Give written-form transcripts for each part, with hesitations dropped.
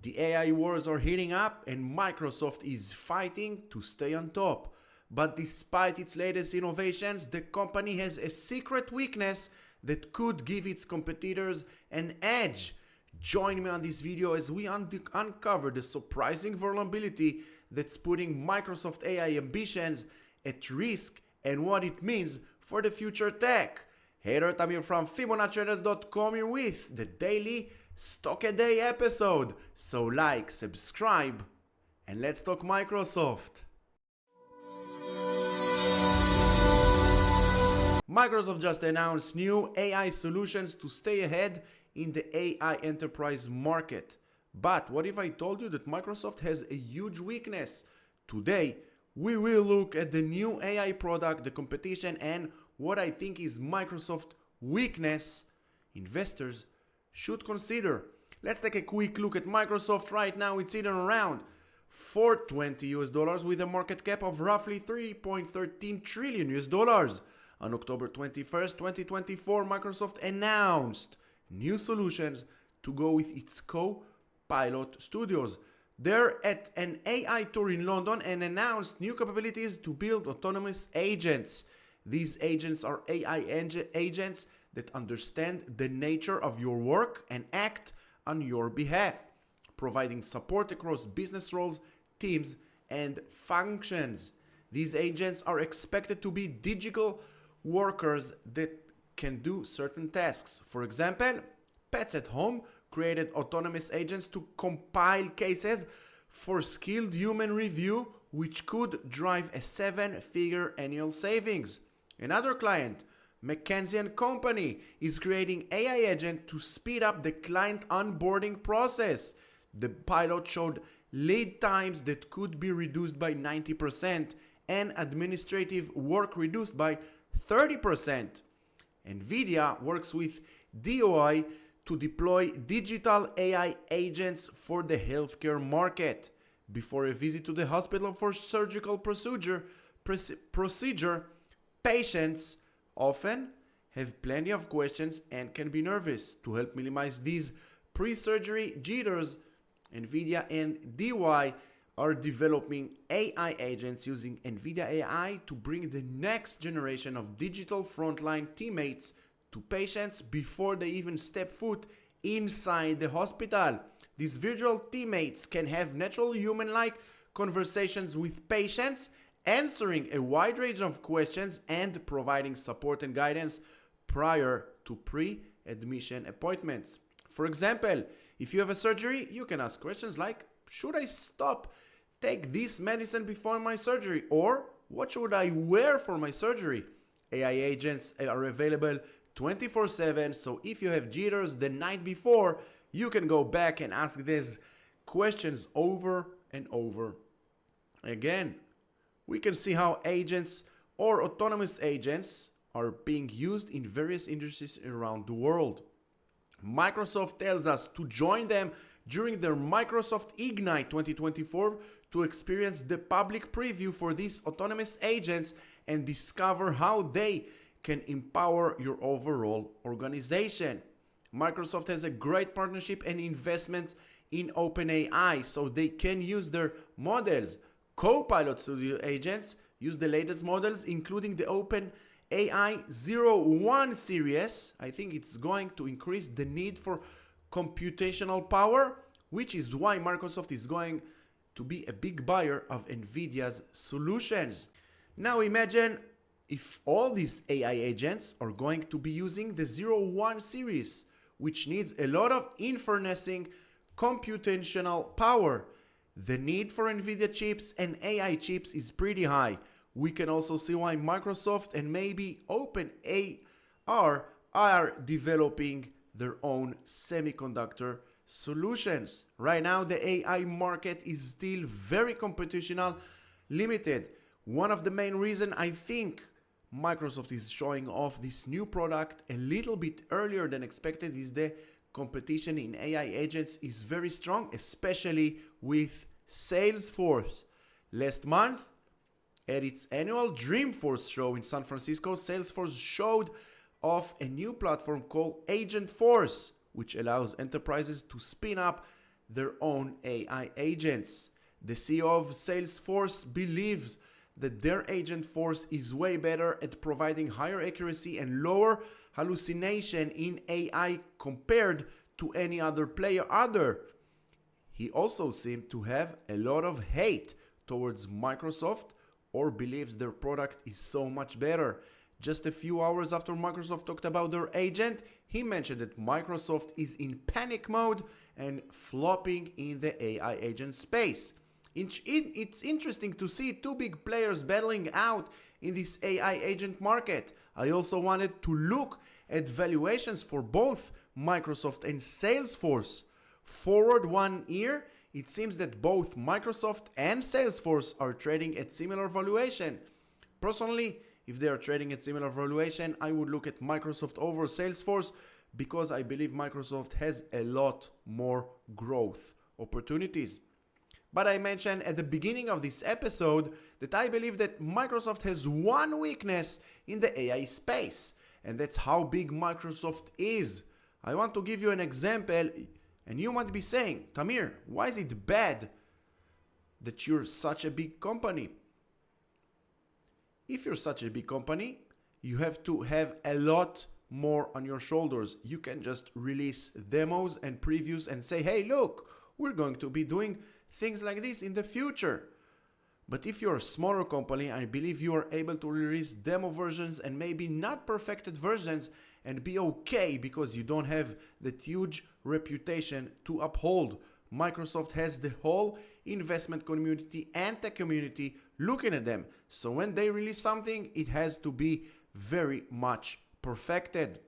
The AI wars are heating up and Microsoft is fighting to stay on top. But despite its latest innovations, the company has a secret weakness that could give its competitors an edge. Join me on this video as we uncover the surprising vulnerability that's putting Microsoft AI ambitions at risk and what it means for the future tech. Hey there, Tamir from Fibonacci-Traders.com here with the daily Stock a Day episode. So like, subscribe, and let's talk Microsoft. Microsoft just announced new AI solutions to stay ahead in the AI enterprise market. But what if I told you that Microsoft has a huge weakness? Today, we will look at the new AI product, the competition, and what I think is Microsoft's weakness investors should consider. Let's take a quick look at Microsoft. Right now, it's sitting around $420 with a market cap of roughly $3.13 trillion. On October 21st, 2024, Microsoft announced new solutions to go with its co-pilot studios. They're at an AI tour in London and announced new capabilities to build autonomous agents. These agents are AI agents that understand the nature of your work and act on your behalf, providing support across business roles, teams, and functions. These agents are expected to be digital workers that can do certain tasks. For example, Pets at Home created autonomous agents to compile cases for skilled human review, which could drive a 7-figure annual savings. Another client, McKinsey & Company, is creating AI agent to speed up the client onboarding process. The pilot showed lead times that could be reduced by 90% and administrative work reduced by 30%. NVIDIA works with DOI to deploy digital AI agents for the healthcare market. Before a visit to the hospital for surgical procedure, patients often have plenty of questions and can be nervous. To help minimize these pre-surgery jitters, NVIDIA and DOI are developing AI agents using NVIDIA AI to bring the next generation of digital frontline teammates to patients before they even step foot inside the hospital. These virtual teammates can have natural human-like conversations with patients, answering a wide range of questions and providing support and guidance prior to pre-admission appointments. For example, if you have a surgery, you can ask questions like, should I take this medicine before my surgery? Or what should I wear for my surgery? AI agents are available 24/7, so if you have jitters the night before, you can go back and ask these questions over and over again. We can see how agents or autonomous agents are being used in various industries around the world. Microsoft tells us to join them during their Microsoft Ignite 2024 to experience the public preview for these autonomous agents and discover how they can empower your overall organization. Microsoft has a great partnership and investments in OpenAI, so they can use their models. Copilot Studio agents use the latest models, including the OpenAI 01 series. I think it's going to increase the need for computational power, which is why Microsoft is going to be a big buyer of NVIDIA's solutions. Now imagine if all these AI agents are going to be using the 01 series, which needs a lot of inferencing computational power. The need for NVIDIA chips and AI chips is pretty high. We can also see why Microsoft and maybe OpenAI are developing their own semiconductor solutions. Right now, the AI market is still very computational, limited. One of the main reasons I think Microsoft is showing off this new product a little bit earlier than expected is the competition in AI agents is very strong, especially with Salesforce. Last month, at its annual Dreamforce show in San Francisco, Salesforce showed off a new platform called Agentforce, which allows enterprises to spin up their own AI agents. The CEO of Salesforce believes that their agent force is way better at providing higher accuracy and lower hallucination in AI compared to any other player He also seemed to have a lot of hate towards Microsoft or believes their product is so much better. Just a few hours after Microsoft talked about their agent, he mentioned that Microsoft is in panic mode and flopping in the AI agent space. It's interesting to see two big players battling out in this AI agent market. I also wanted to look at valuations for both Microsoft and Salesforce. Forward 1 year, it seems that both Microsoft and Salesforce are trading at similar valuation. Personally, if they are trading at similar valuation, I would look at Microsoft over Salesforce because I believe Microsoft has a lot more growth opportunities. But I mentioned at the beginning of this episode that I believe that Microsoft has one weakness in the AI space, and that's how big Microsoft is. I want to give you an example, and you might be saying, Tamir, why is it bad that you're such a big company? If you're such a big company, you have to have a lot more on your shoulders. You can just release demos and previews and say, hey, look, we're going to be doing things like this in the future. But if you're a smaller company, I believe you are able to release demo versions and maybe not perfected versions and be okay because you don't have that huge reputation to uphold. Microsoft has the whole investment community and tech community looking at them. So when they release something, it has to be very much perfected.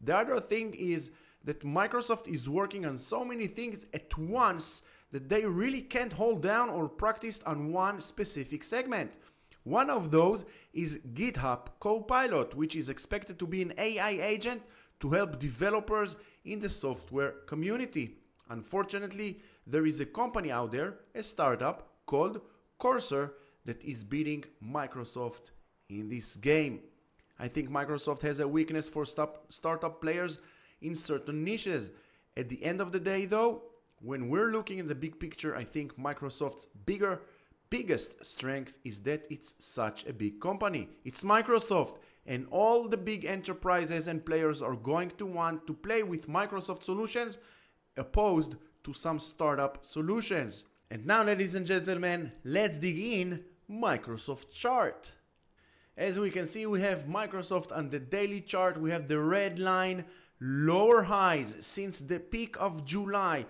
The other thing is that Microsoft is working on so many things at once that they really can't hold down or practice on one specific segment. One of those is GitHub Copilot, which is expected to be an AI agent to help developers in the software community. Unfortunately, there is a company out there, a startup called Cursor, that is beating Microsoft in this game. I think Microsoft has a weakness for startup players in certain niches. At the end of the day, though, when we're looking at the big picture, I think Microsoft's biggest strength is that it's such a big company. It's Microsoft, and all the big enterprises and players are going to want to play with Microsoft solutions opposed to some startup solutions. And now, ladies and gentlemen, let's dig in Microsoft chart. As we can see, we have Microsoft on the daily chart. We have the red line, lower highs since the peak of July.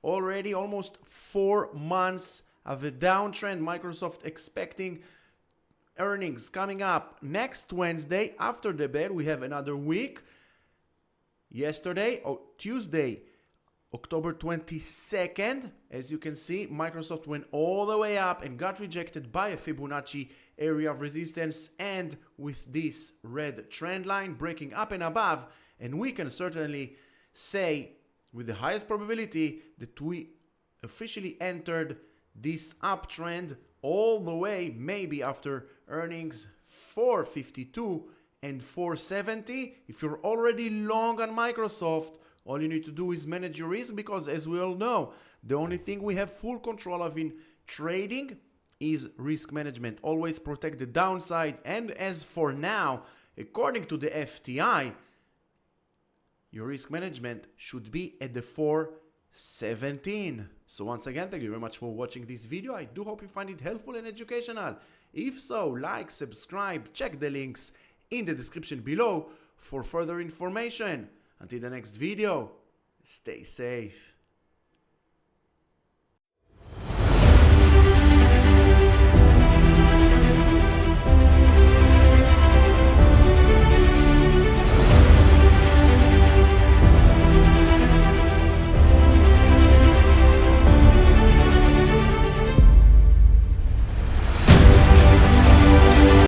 Already almost 4 months of a downtrend. Microsoft expecting earnings coming up next Wednesday. After the bell, we have another week. Tuesday, October 22nd. As you can see, Microsoft went all the way up and got rejected by a Fibonacci area of resistance, and with this red trend line breaking up and above, and we can certainly say with the highest probability that we officially entered this uptrend all the way, maybe after earnings 452 and 470. If you're already long on Microsoft, all you need to do is manage your risk, because as we all know, the only thing we have full control of in trading is risk management. Always protect the downside. And as for now, according to the FTI, your risk management should be at the 417. So once again, thank you very much for watching this video. I do hope you find it helpful and educational. If so, like, subscribe, check the links in the description below for further information. Until the next video, stay safe.